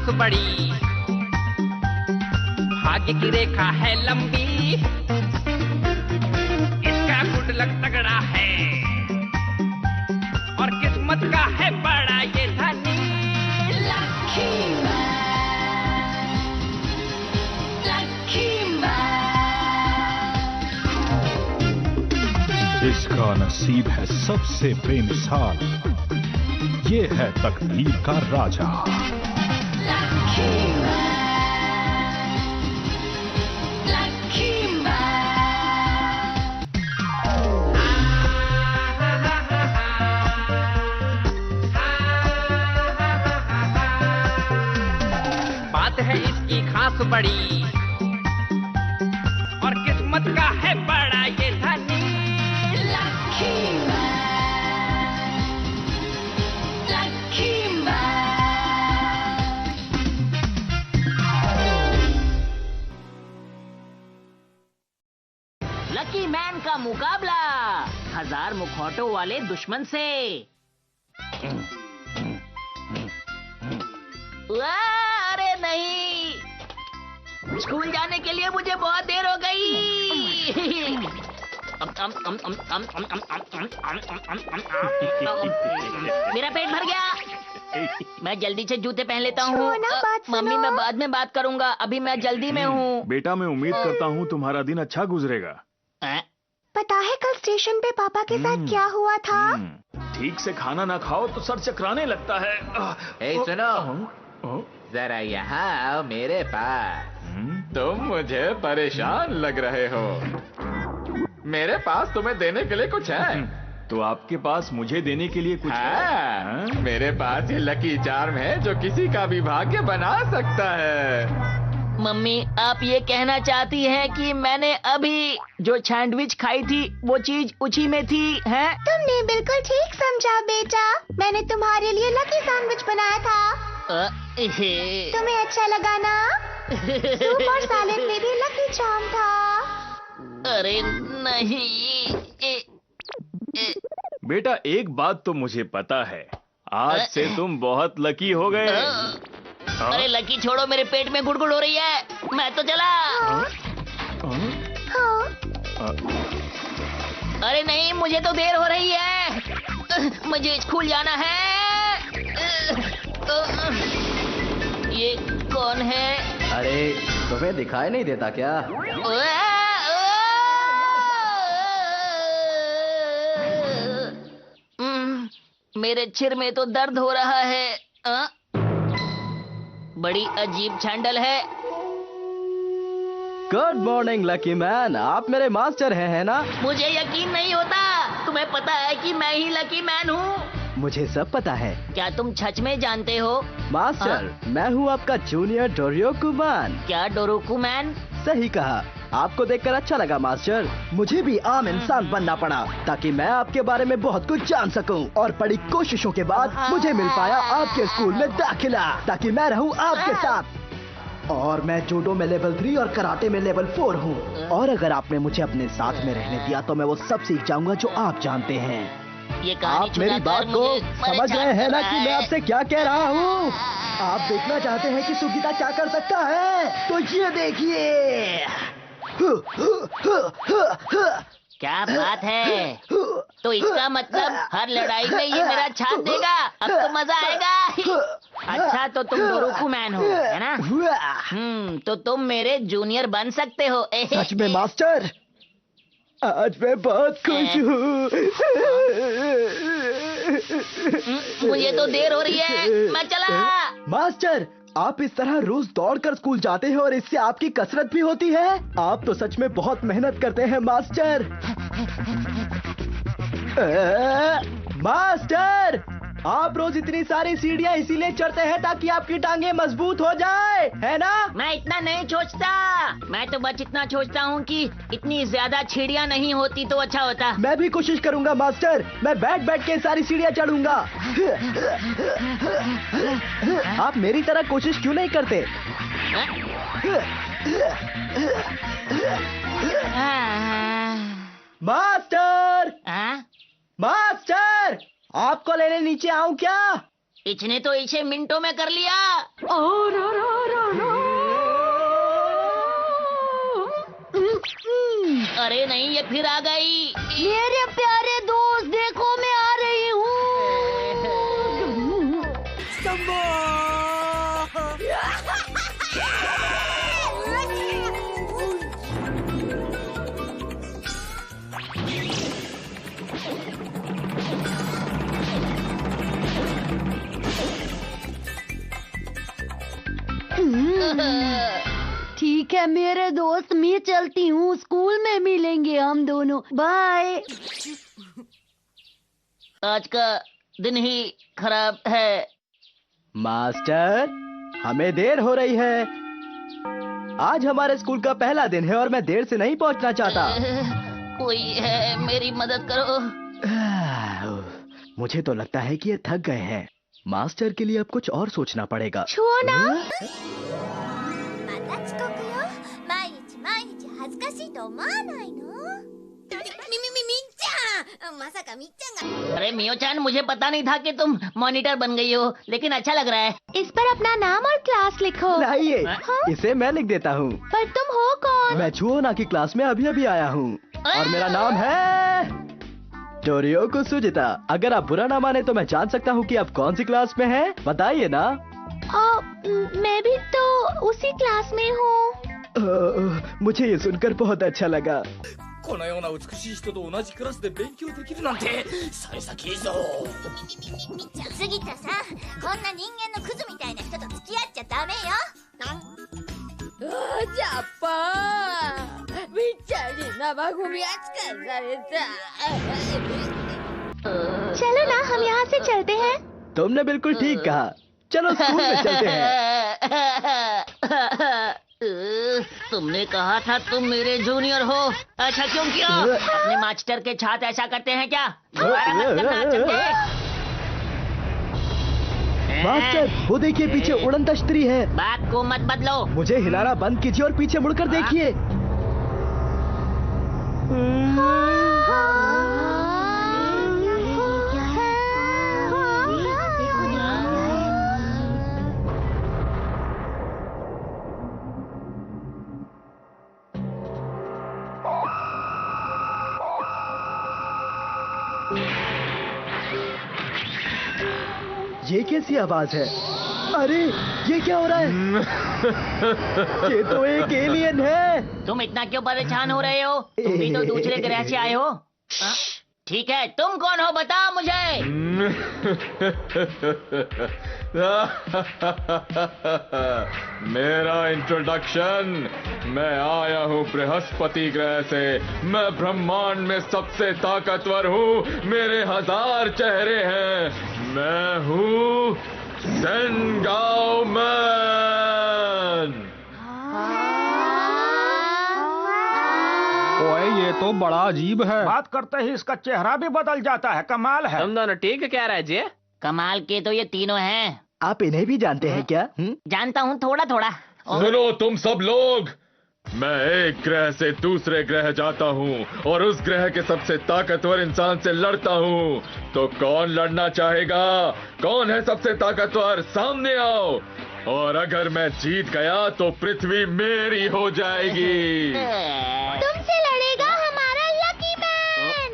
खास बड़ी, भाग्य की रेखा है लंबी, इसका गुड लक तगड़ा है और किस्मत का है बड़ा ये धनी। लकी इसका नसीब है सबसे बेमिसाल, ये है तकदीर का राजा। बात है इसकी खास बड़ी और किस्मत का है बड़ा ये धनी। लकी मैन का मुकाबला 1000 मुखौटों वाले दुश्मन से। अरे नहीं, स्कूल जाने के लिए मुझे बहुत देर हो गई। मेरा पेट भर गया। मैं जल्दी से जूते पहन लेता हूँ। मम्मी मैं बाद में बात करूँगा, अभी मैं जल्दी में हूँ। बेटा मैं उम्मीद करता हूँ तुम्हारा दिन अच्छा गुजरेगा। पता है कल स्टेशन पे पापा के साथ क्या हुआ था? ठीक से खाना ना खाओ तो सर चकराने लगता है। ए सुनो, जरा यहाँ आओ मेरे पास। तुम मुझे परेशान लग रहे हो। मेरे पास तुम्हें देने के लिए कुछ है। तो आपके पास मुझे देने के लिए कुछ है? मेरे पास ये लकी चार्म है जो किसी का भी भाग्य बना सकता है। मम्मी आप ये कहना चाहती हैं कि मैंने अभी जो सैंडविच खाई थी वो चीज उसी में थी, हैं? तुमने बिल्कुल ठीक समझा बेटा, मैंने तुम्हारे लिए लकी सैंडविच बनाया था। तुम्हें अच्छा लगा ना? सूप और सैलेड में भी लकी चार्म था। अरे नहीं। बेटा एक बात तो मुझे पता है, आज से तुम बहुत लकी हो गए। अरे लकी छोड़ो, मेरे पेट में गुड़गुड़ हो रही है, मैं तो चला। अरे नहीं, मुझे तो देर हो रही है, मुझे स्कूल जाना है। ये कौन है? अरे तुम्हें दिखाई नहीं देता क्या? मेरे सिर में तो दर्द हो रहा है। बड़ी अजीब छंडल है। गुड मॉर्निंग लकी मैन, आप मेरे मास्टर हैं है ना? मुझे यकीन नहीं होता, तुम्हें पता है कि मैं ही लकी मैन हूँ। मुझे सब पता है। क्या तुम सच में जानते हो? मास्टर मैं हूँ आपका जूनियर डोरियोकुमैन। क्या डोरोकुमैन? सही कहा, आपको देखकर अच्छा लगा मास्टर। मुझे भी आम इंसान बनना पड़ा ताकि मैं आपके बारे में बहुत कुछ जान सकूं, और बड़ी कोशिशों के बाद मुझे मिल पाया आपके स्कूल में दाखिला ताकि मैं रहूं आपके साथ। और मैं जूडो में लेवल 3 और कराटे में लेवल 4 हूँ, और अगर आपने मुझे अपने साथ में रहने दिया तो मैं वो सब सीख जाऊंगा जो आप जानते हैं। ये आप मेरी बात को समझ रहे हैं ना कि मैं आपसे क्या कह रहा हूँ? आप देखना चाहते हैं कि सुगीता क्या कर सकता है, तो ये देखिए। क्या बात है? तो इसका मतलब हर लड़ाई में ये मेरा साथ देगा, अब तो मजा आएगा। अच्छा तो तुम डोरोकुमैन हो, है ना? तो तुम मेरे जूनियर बन सकते हो। सच में मास्टर, आज मैं बहुत खुश हूँ। मुझे तो देर हो रही है, मैं चला। मास्टर आप इस तरह रोज दौड़कर स्कूल जाते हैं और इससे आपकी कसरत भी होती है। आप तो सच में बहुत मेहनत करते हैं मास्टर। मास्टर आप रोज इतनी सारी सीढ़ियाँ इसीलिए चढ़ते हैं ताकि आपकी टांगे मजबूत हो जाए, है ना? मैं इतना नहीं सोचता, मैं तो बस इतना सोचता हूँ कि इतनी ज्यादा सीढ़ियाँ नहीं होती तो अच्छा होता। मैं भी कोशिश करूंगा मास्टर, मैं बैठ बैठ के सारी सीढ़ियाँ चढ़ूंगा। आप मेरी तरह कोशिश क्यों नहीं करते? मास्टर, मास्टर आपको लेने नीचे आऊं क्या? इसने तो इसे मिनटों में कर लिया। अरे नहीं, ये फिर आ गई। मेरे प्यारे दोस्त देखो, मैं आ रही हूँ। ठीक है मेरे दोस्त, मैं चलती हूँ। स्कूल में मिलेंगे हम दोनों। बाय। आज का दिन ही खराब है। मास्टर, हमें देर हो रही है। आज हमारे स्कूल का पहला दिन है और मैं देर से नहीं पहुंचना चाहता। कोई है, मेरी मदद करो। मुझे तो लगता है कि ये थक गए हैं। मास्टर के लिए अब कुछ और सोचना पड़ेगा। छुओ ना। また遅刻よ。毎日毎日恥ずかしいと思わないの？みっちゃん、まさかみっちゃんが。 अरे मियो चान, मुझे पता नहीं था कि तुम मॉनिटर बन गई हो, लेकिन अच्छा लग रहा है। इस पर अपना नाम और क्लास लिखो। नहीं, इसे मैं लिख देता हूँ। पर तुम हो कौन? मैं छुओना की क्लास में अभी अभी आया हूँ और मेरा नाम है डोरियोको सुजिता। अगर आप बुरा ना माने तो मैं जान सकता हूँ कि आप कौन सी क्लास में हैं? बताइए ना। मैं भी तो उसी क्लास में हूँ। मुझे ये सुनकर बहुत अच्छा लगा। このような美しい人と同じクラスで勉強できるなんて幸先いいぞ。みっちゃん、杉田さん、こんな人間のクズみたいな人と付き合っちゃダメよ。ジャパン、みっちゃんに生ゴミ扱いされた。 चलो ना, हम यहाँ से चलते हैं। तुमने बिल्कुल ठीक कहा। चलो स्कूल में चलते हैं। तुमने कहा था तुम मेरे जूनियर हो। अच्छा क्यों किया? अपने मास्टर के छात्र ऐसा करते हैं क्या? दोबारा मत करना, समझे? मास्टर, वो देखिए पीछे उड़न तश्तरी है। बात को मत बदलो। मुझे हिलाना बंद कीजिए और पीछे मुड़कर देखिए। ये कैसी आवाज है? अरे ये क्या हो रहा है? ये तो एक एलियन है। तुम इतना क्यों परेशान हो रहे हो? तुम भी तो दूसरे ग्रह से आए हो। ठीक है, तुम कौन हो बताओ मुझे। मेरा इंट्रोडक्शन, मैं आया हूँ बृहस्पति ग्रह से। मैं ब्रह्मांड में सबसे ताकतवर हूँ। मेरे 1000 चेहरे हैं। मैं हूँ सेनगाओ मैन। ओए, ये तो बड़ा अजीब है। बात करते ही इसका चेहरा भी बदल जाता है। कमाल है। तुम दोनों ठीक कह रहे जी? कमाल के तो ये तीनों हैं। आप इन्हें भी जानते हैं क्या? जानता हूँ थोड़ा थोड़ा। सुनो तुम सब लोग, मैं एक ग्रह से दूसरे ग्रह जाता हूँ और उस ग्रह के सबसे ताकतवर इंसान से लड़ता हूँ। तो कौन लड़ना चाहेगा? कौन है सबसे ताकतवर? सामने आओ। और अगर मैं जीत गया तो पृथ्वी मेरी हो जाएगी। तुमसे लड़ेगा हमारा लकी मैन।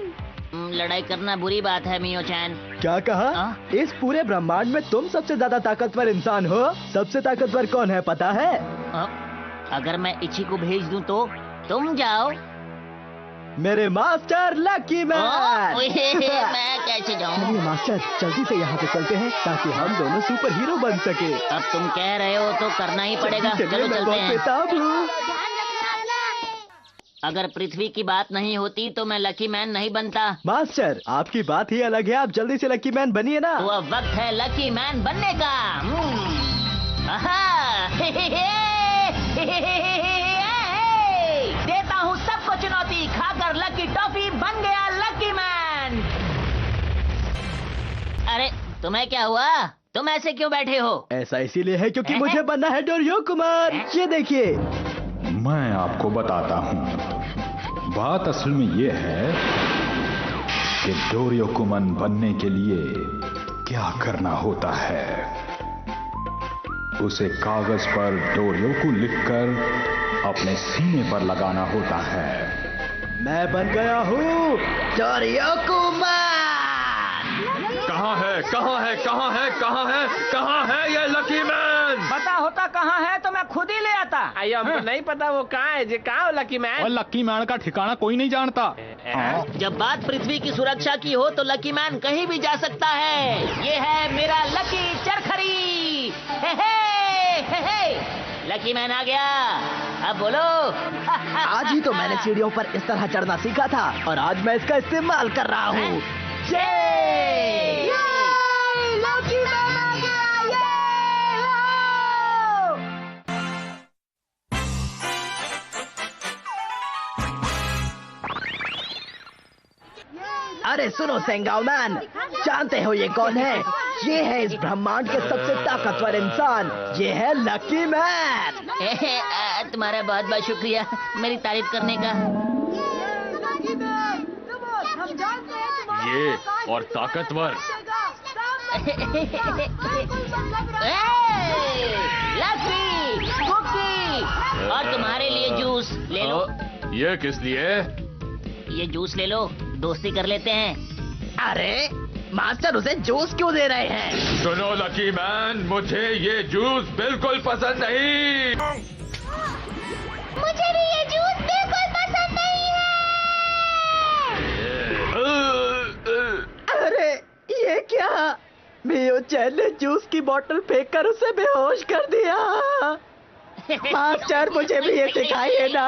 लड़ाई करना बुरी बात है मियो चैन। क्या कहा? इस पूरे ब्रह्मांड में तुम सबसे ज्यादा ताकतवर इंसान हो। सबसे ताकतवर कौन है पता है? अगर मैं इची को भेज दूं तो तुम जाओ। मेरे मास्टर लकी मैन। मैं कैसे जाऊं? चलिए मास्टर, जल्दी से यहाँ से चलते हैं ताकि हम दोनों सुपर हीरो बन सके। अब तुम कह रहे हो तो करना ही पड़ेगा। चलो मैं चलते बहुत हैं। बेताब हूँ। अगर पृथ्वी की बात नहीं होती तो मैं लकी मैन नहीं बनता। मास्टर, आपकी बात ही अलग है। आप जल्दी से लकी मैन बनिए ना। तो अब वक्त है लकी मैन बनने का। देता हूँ सबको चुनौती, खाकर लकी टॉफी बन गया लकी मैन। अरे तुम्हें क्या हुआ? तुम ऐसे क्यों बैठे हो? ऐसा इसीलिए है क्योंकि मुझे बनना है डोरियोकुमन। ये देखिए। मैं आपको बताता हूँ। बात असल में ये है कि डोरियोकुमन बनने के लिए क्या करना होता है, उसे कागज पर डोरियोको लिखकर अपने सीने पर लगाना होता है। मैं बन गया हूँ डोरियोको मैन। कहाँ है कहाँ है कहाँ है कहाँ है कहाँ है ये लकी मैन? पता होता कहाँ है तो मैं खुद ही ले आता। आइयो हमको नहीं पता वो कहाँ है जी, कहाँ हो लकी मैन? और लकी मैन का ठिकाना कोई नहीं जानता। जब बात पृथ्वी की सुरक्षा की हो तो लकी मैन कहीं भी जा सकता है। ये है मेरा लकी चरखड़ी। हे हे। लकी मैन आ गया, अब बोलो। आज ही तो मैंने सीढ़ियों पर इस तरह चढ़ना सीखा था और आज मैं इसका इस्तेमाल कर रहा हूँ। लकी मैन आ गया। अरे सुनो सेंगाओ मैन, जानते हो ये कौन है? ये है इस ब्रह्मांड के सबसे ताकतवर इंसान। ये है लकी मैन। तुम्हारा बहुत बहुत शुक्रिया मेरी तारीफ करने का। ये और ताकतवर। लकी कुकी, और तुम्हारे लिए जूस ले लो। ये किस लिए? ये जूस ले लो, दोस्ती कर लेते हैं। अरे मास्टर उसे जूस क्यों दे रहे हैं? सुनो लकी मैन, मुझे ये जूस बिल्कुल पसंद नहीं। मुझे भी ये जूस बिल्कुल पसंद नहीं है। अरे ये क्या? मियो चैन ने जूस की बोतल फेंककर उसे बेहोश कर दिया। मास्टर मुझे भी ये सिखाइए ना,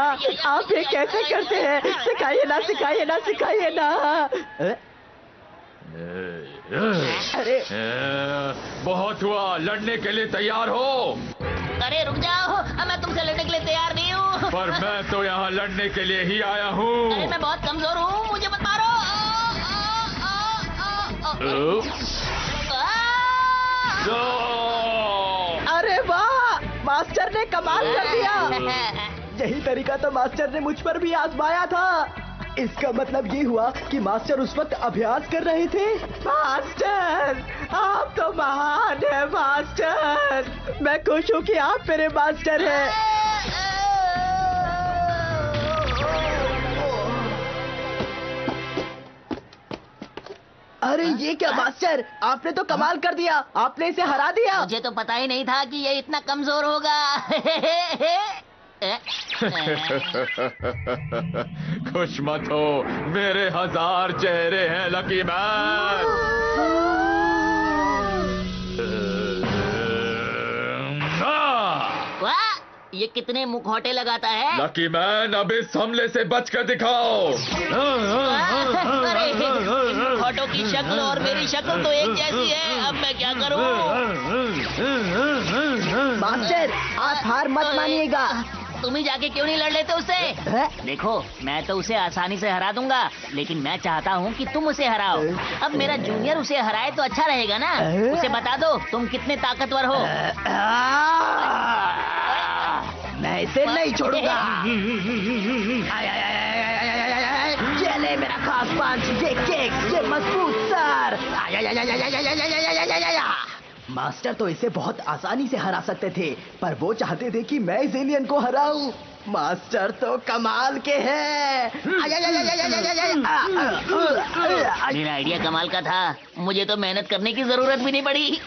आप ये कैसे करते हैं? सिखाइए ना सिखाइए ना सिखाइए ना। अरे बहुत हुआ, लड़ने के लिए तैयार हो? अरे रुक जाओ, अब मैं तुमसे लड़ने के लिए तैयार नहीं हूँ। पर मैं तो यहाँ लड़ने के लिए ही आया हूँ। अरे मैं बहुत कमजोर हूँ, मुझे मत मारो। अरे वाह, मास्टर ने कमाल कर दिया। यही तरीका तो मास्टर ने मुझ पर भी आजमाया था। इसका मतलब ये हुआ कि मास्टर उस वक्त अभ्यास कर रहे थे। मास्टर आप तो महान है मास्टर। मैं खुश हूँ कि आप मेरे मास्टर हैं। अरे ये क्या मास्टर, आपने तो कमाल कर दिया, आपने इसे हरा दिया। मुझे तो पता ही नहीं था कि ये इतना कमजोर होगा। खुश मत हो, मेरे 1000 चेहरे हैं लकी मैन। वाह, ये कितने मुखौटे लगाता है। लकी मैन, अब इस हमले से बचकर दिखाओ। अरे मुखौटों की शक्ल और मेरी शक्ल तो एक जैसी है, अब मैं क्या करूं? मास्टर आप हार मत मानिएगा। तुम ही जाके क्यों नहीं लड़ लेते उससे? देखो मैं तो उसे आसानी से हरा दूंगा, लेकिन मैं चाहता हूँ कि तुम उसे हराओ। अब मेरा जूनियर उसे हराए तो अच्छा रहेगा ना। उसे बता दो तुम कितने ताकतवर हो। मैं इसे नहीं छोड़ूंगा। ये ले मेरा खास पंच, ये केक, ये मजबूत सर। मास्टर तो इसे बहुत आसानी से हरा सकते थे, पर वो चाहते थे कि मैं इस एलियन को हराऊं। मास्टर तो कमाल के हैं। मेरा आइडिया कमाल का था, मुझे तो मेहनत करने की जरूरत भी नहीं पड़ी।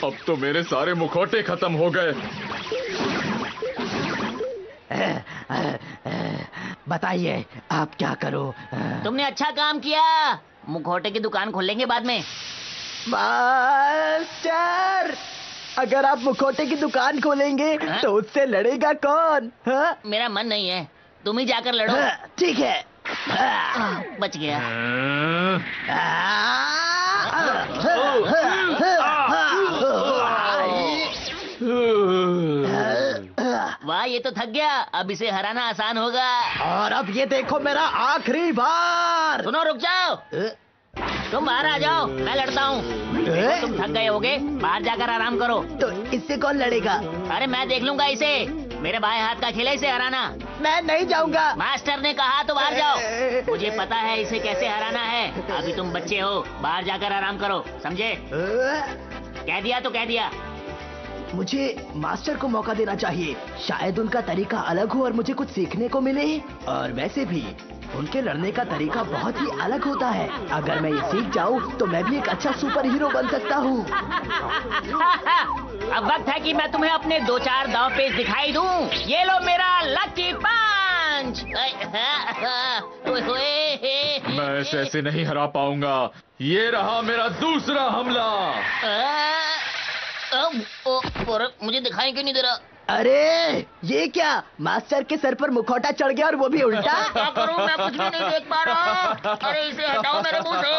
अब तो मेरे सारे मुखौटे खत्म हो गए। बताइए आप क्या करो? तुमने अच्छा काम किया, मुखौटे की दुकान खोलेंगे बाद में। मास्टर अगर आप मुखौटे की दुकान खोलेंगे तो उससे लड़ेगा कौन? हाँ? मेरा मन नहीं है, तुम ही जाकर लड़ो। ठीक है। बच गया। वाह ये तो थक गया, अब इसे हराना आसान होगा। और अब ये देखो मेरा आखिरी बार। सुनो रुक जाओ, तुम बाहर आ जाओ, मैं लड़ता हूँ। तुम थक गए होगे, बाहर जाकर आराम करो। तो इससे कौन लड़ेगा? अरे मैं देख लूंगा इसे, मेरे बाएं हाथ का खिले से हराना। मैं नहीं जाऊंगा। मास्टर ने कहा तो बाहर जाओ। मुझे पता है इसे कैसे हराना है। अभी तुम बच्चे हो, बाहर जाकर आराम करो, समझे? कह दिया तो कह दिया। मुझे मास्टर को मौका देना चाहिए। शायद उनका तरीका अलग हो और मुझे कुछ सीखने को मिले। और वैसे भी उनके लड़ने का तरीका बहुत ही अलग होता है। अगर मैं ये सीख जाऊं तो मैं भी एक अच्छा सुपर हीरो बन सकता हूँ। अब वक्त है कि मैं तुम्हें अपने 2-4 दांव पेच दिखाई दूं। ये लो मेरा लकी पंच। मैं इसे ऐसे नहीं हरा पाऊंगा। ये रहा मेरा दूसरा हमला। मुझे दिखाई क्यों नहीं दे रहा? अरे ये क्या, मास्टर के सर पर मुखौटा चढ़ गया और वो भी उल्टा। क्या करूं, मैं कुछ भी नहीं देख पा रहा। अरे इसे हटाओ मेरे मुंह से।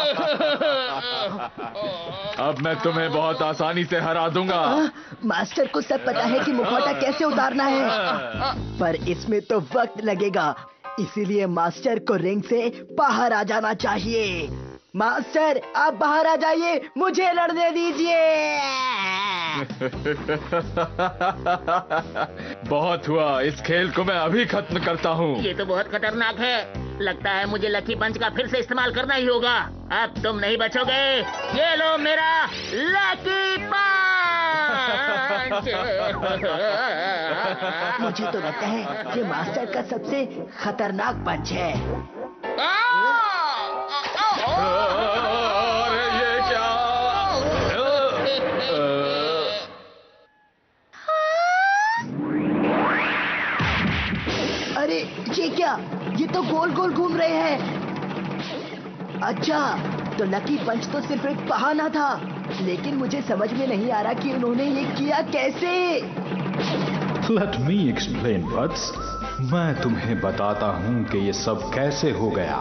अब मैं तुम्हें बहुत आसानी से हरा दूंगा। मास्टर को सब पता है कि मुखौटा कैसे उतारना है, पर इसमें तो वक्त लगेगा। इसीलिए मास्टर को रिंग से बाहर आ जाना चाहिए। मास्टर आप बाहर आ जाइए, मुझे लड़ने दीजिए। बहुत हुआ, इस खेल को मैं अभी खत्म करता हूँ। ये तो बहुत खतरनाक है। लगता है मुझे लकी पंच का फिर से इस्तेमाल करना ही होगा। अब तुम नहीं बचोगे। ये लो मेरा लकी पंच। मुझे तो लगता है ये मास्टर का सबसे खतरनाक पंच है। अरे ये क्या? अरे ये क्या, ये तो गोल गोल घूम रहे हैं। अच्छा, तो लकी पंच तो सिर्फ एक बहाना था, लेकिन मुझे समझ में नहीं आ रहा कि उन्होंने ये किया कैसे। लेट मी एक्सप्लेन बट्स। मैं तुम्हें बताता हूँ कि ये सब कैसे हो गया।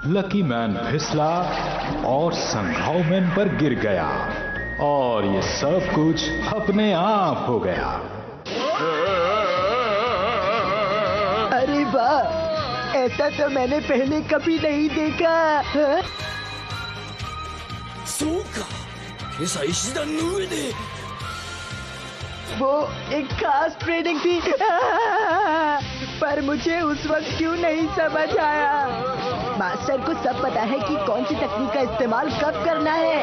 लकी मैन फिसला और संघाव मैन पर गिर गया और ये सब कुछ अपने आप हो गया। अरे वाह, ऐसा तो मैंने पहले कभी नहीं देखा। वो एक खास ट्रेनिंग थी, पर मुझे उस वक्त क्यों नहीं समझ आया। मास्टर को सब पता है कि कौन सी तकनीक का इस्तेमाल कब करना है।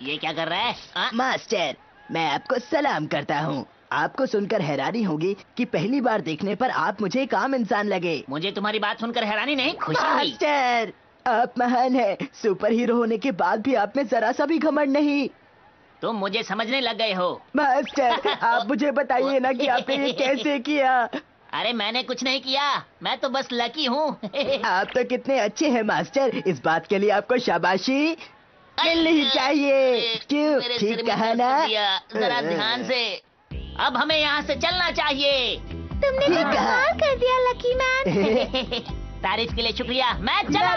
ये क्या कर रहा है? मास्टर, मैं आपको सलाम करता हूँ। आपको सुनकर हैरानी होगी कि पहली बार देखने पर आप मुझे एक आम इंसान लगे। मुझे तुम्हारी बात सुनकर हैरानी नहीं, खुशी हुई। मास्टर, आप महान हैं। सुपर हीरो होने के बाद भी आप में जरा सा भी घमंड नहीं। तुम मुझे समझने लग गए हो। मास्टर, आप मुझे बताइए ना कि आपने ये कैसे किया। अरे मैंने कुछ नहीं किया, मैं तो बस लकी हूँ। आप तो कितने अच्छे हैं मास्टर, इस बात के लिए आपको शाबाशी मिलनी चाहिए। क्यों, ठीक कहा ना? जरा ध्यान से। अब हमें यहाँ से चलना चाहिए। तुमने तो कमाल कर दिया लकी मैन। तारीफ के लिए शुक्रिया, मैं चला।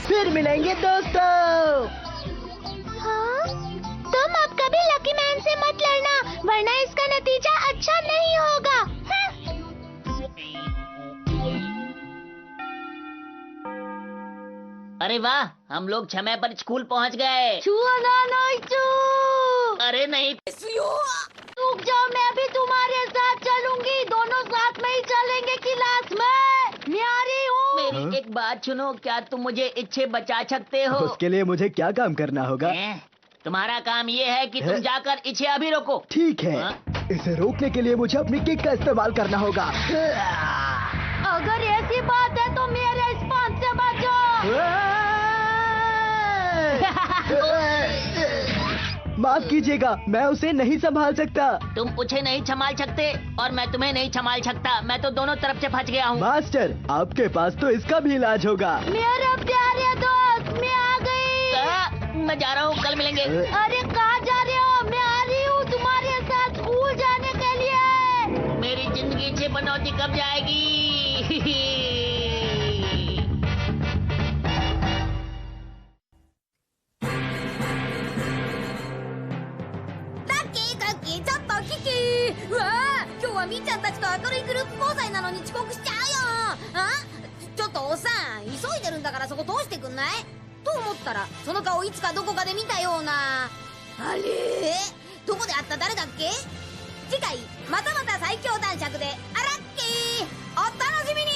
फिर मिलेंगे दोस्तों। हाँ? तुम अब कभी लकी मैन से मत लड़ना, वरना इसका नतीजा अच्छा नहीं होगा। अरे वाह, हम लोग समय पर स्कूल पहुंच गए। अरे नहीं, रुक जाओ, मैं भी तुम्हारे साथ चलूंगी। दोनों साथ में ही चलेंगे क्लास में। मैं आ रही हूँ। मेरी एक बात सुनो, क्या तुम मुझे इच्छे बचा सकते हो? उसके लिए मुझे क्या काम करना होगा? तुम्हारा काम ये है कि तुम जाकर इच्छे अभी रोको। ठीक है। इसे रोकने के लिए मुझे अपनी किक का इस्तेमाल करना होगा। अगर ऐसी बात है तो मेरे इस पंच से बचो। माफ कीजिएगा, मैं उसे नहीं संभाल सकता। तुम उसे नहीं संभाल सकते और मैं तुम्हें नहीं संभाल सकता। मैं तो दोनों तरफ से फंस गया हूँ। मास्टर, आपके पास तो इसका भी इलाज होगा। मेरे प्यारे दोस्त, मैं आ गई। मैं जा रहा हूँ, कल मिलेंगे। अरे कहाँ जा रहे हो? मैं आ रही हूँ तुम्हारे साथ स्कूल जाने के लिए। मेरी जिंदगी से बनौती कब जाएगी? はみーちゃんたちと明るいグループ交際なのに遅刻しちゃうよ。あ、ちょっとおっさん、急いでるんだからそこ通してくんない？と思ったらその顔いつかどこかで見たような。あれ、どこで会った誰だっけ？次回またまた最強男爵でアラッキー、お楽しみに。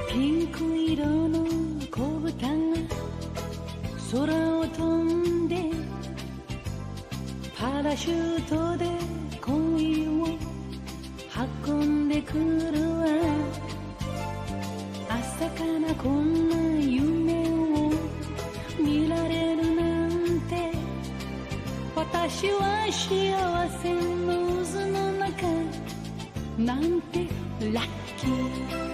ピンク色の子豚が空を飛んでパラシュートで恋を運んでくるわ。朝からこんな夢を見られるなんて、私は幸せの渦の中なんてラッキー。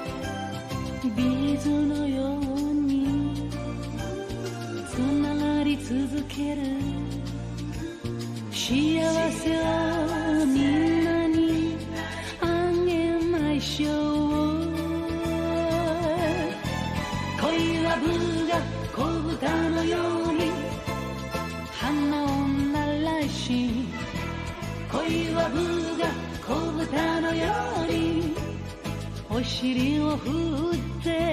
ビーズのようにつながり続ける幸せをみんなにあげましょう。恋はブが子豚のように花を鳴らし、恋はブが子豚のようにお尻を振って